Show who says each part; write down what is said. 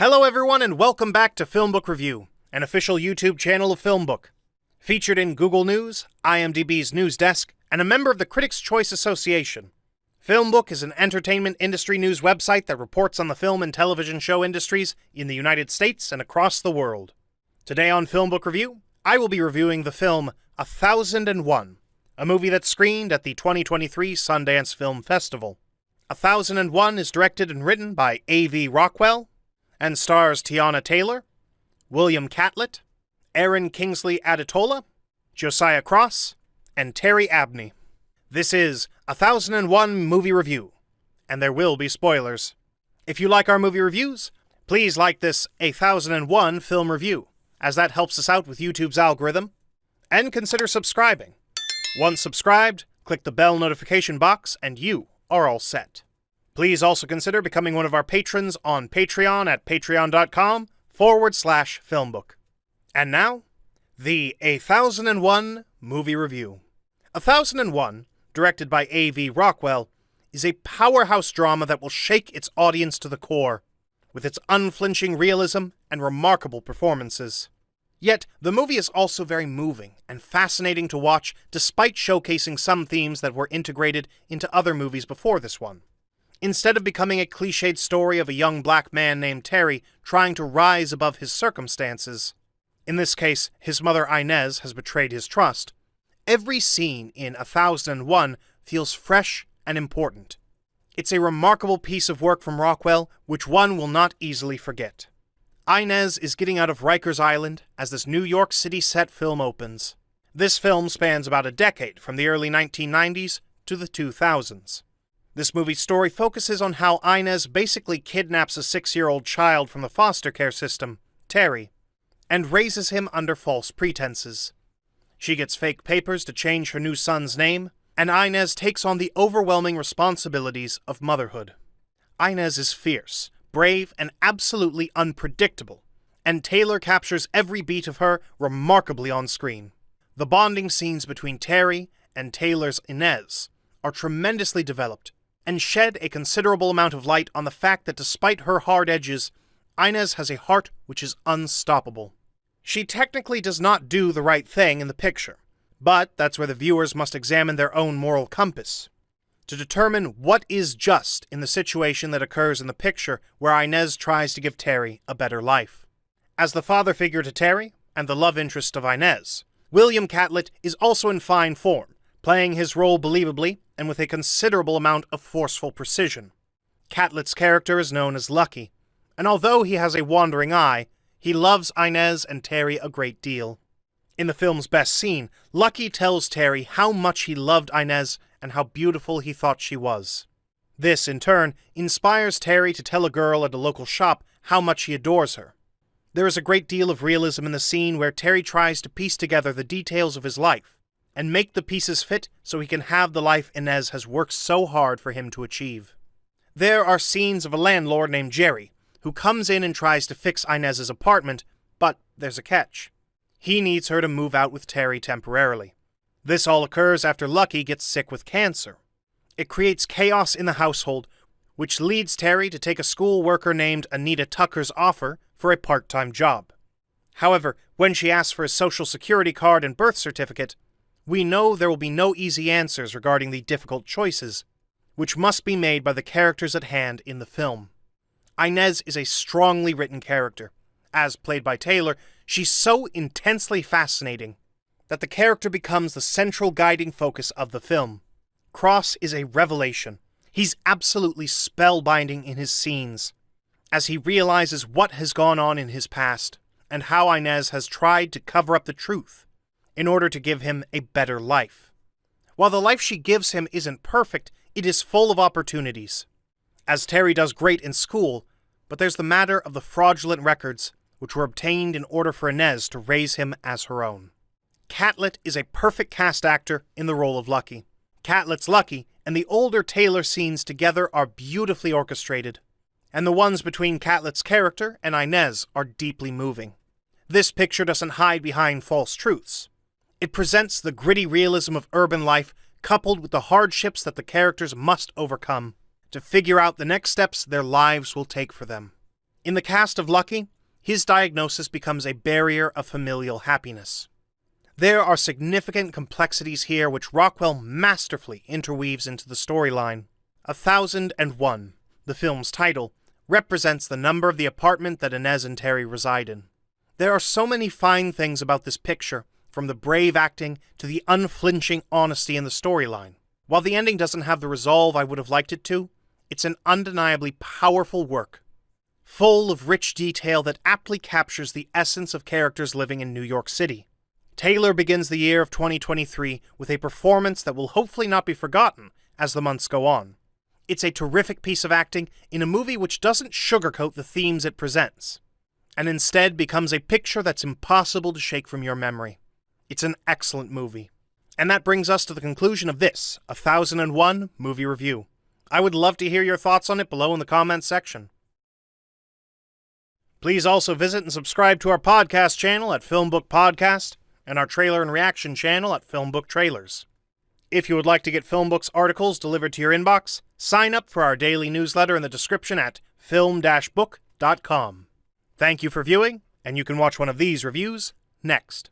Speaker 1: Hello everyone and welcome back to FilmBook Review, an official YouTube channel of FilmBook. Featured in Google News, IMDb's news desk, and a member of the Critics' Choice Association. FilmBook is an entertainment industry news website that reports on the film and television show industries in the United States and across the world. Today on FilmBook Review, I will be reviewing the film 1001, a movie that screened at the 2023 Sundance Film Festival. 1001 is directed and written by A.V. Rockwell, and stars Tiana Taylor, William Catlett, Aaron Kingsley Adetola, Josiah Cross, and Terry Abney. This is 1001 Movie Review, and there will be spoilers. If you like our movie reviews, please like this 1001 film review, as that helps us out with YouTube's algorithm, and consider subscribing. Once subscribed, click the bell notification box and you are all set. Please also consider becoming one of our patrons on Patreon at patreon.com/filmbook. And now, the 1001 Movie Review. 1001, directed by A.V. Rockwell, is a powerhouse drama that will shake its audience to the core, with its unflinching realism and remarkable performances. Yet, the movie is also very moving and fascinating to watch, despite showcasing some themes that were integrated into other movies before this one. Instead of becoming a cliched story of a young black man named Terry trying to rise above his circumstances, in this case, his mother Inez has betrayed his trust, every scene in 1001 feels fresh and important. It's a remarkable piece of work from Rockwell, which one will not easily forget. Inez is getting out of Rikers Island as this New York City set film opens. This film spans about a decade, from the early 1990s to the 2000s. This movie's story focuses on how Inez basically kidnaps a 6-year-old child from the foster care system, Terry, and raises him under false pretenses. She gets fake papers to change her new son's name, and Inez takes on the overwhelming responsibilities of motherhood. Inez is fierce, brave, and absolutely unpredictable, and Taylor captures every beat of her remarkably on screen. The bonding scenes between Terry and Taylor's Inez are tremendously developed, and shed a considerable amount of light on the fact that despite her hard edges, Inez has a heart which is unstoppable. She technically does not do the right thing in the picture, but that's where the viewers must examine their own moral compass to determine what is just in the situation that occurs in the picture where Inez tries to give Terry a better life. As the father figure to Terry, and the love interest of Inez, William Catlett is also in fine form, playing his role believably and with a considerable amount of forceful precision. Catlett's character is known as Lucky, and although he has a wandering eye, he loves Inez and Terry a great deal. In the film's best scene, Lucky tells Terry how much he loved Inez and how beautiful he thought she was. This, in turn, inspires Terry to tell a girl at a local shop how much he adores her. There is a great deal of realism in the scene where Terry tries to piece together the details of his life, and make the pieces fit so he can have the life Inez has worked so hard for him to achieve. There are scenes of a landlord named Jerry, who comes in and tries to fix Inez's apartment, but there's a catch. He needs her to move out with Terry temporarily. This all occurs after Lucky gets sick with cancer. It creates chaos in the household, which leads Terry to take a school worker named Anita Tucker's offer for a part-time job. However, when she asks for his social security card and birth certificate, we know there will be no easy answers regarding the difficult choices, which must be made by the characters at hand in the film. Inez is a strongly written character. As played by Taylor, she's so intensely fascinating that the character becomes the central guiding focus of the film. Cross is a revelation. He's absolutely spellbinding in his scenes, as he realizes what has gone on in his past, and how Inez has tried to cover up the truth in order to give him a better life. While the life she gives him isn't perfect, it is full of opportunities. As Terry does great in school, but there's the matter of the fraudulent records which were obtained in order for Inez to raise him as her own. Catlett is a perfect cast actor in the role of Lucky. Catlett's Lucky and the older Taylor scenes together are beautifully orchestrated, and the ones between Catlett's character and Inez are deeply moving. This picture doesn't hide behind false truths. It presents the gritty realism of urban life coupled with the hardships that the characters must overcome to figure out the next steps their lives will take for them. In the cast of Lucky, his diagnosis becomes a barrier of familial happiness. There are significant complexities here which Rockwell masterfully interweaves into the storyline. 1001, the film's title, represents the number of the apartment that Inez and Terry reside in. There are so many fine things about this picture, from the brave acting to the unflinching honesty in the storyline. While the ending doesn't have the resolve I would have liked it to, it's an undeniably powerful work, full of rich detail that aptly captures the essence of characters living in New York City. Taylor begins the year of 2023 with a performance that will hopefully not be forgotten as the months go on. It's a terrific piece of acting in a movie which doesn't sugarcoat the themes it presents, and instead becomes a picture that's impossible to shake from your memory. It's an excellent movie. And that brings us to the conclusion of this 1001 movie review. I would love to hear your thoughts on it below in the comments section. Please also visit and subscribe to our podcast channel at FilmBook Podcast and our trailer and reaction channel at FilmBook Trailers. If you would like to get FilmBook's articles delivered to your inbox, sign up for our daily newsletter in the description at film-book.com. Thank you for viewing, and you can watch one of these reviews next.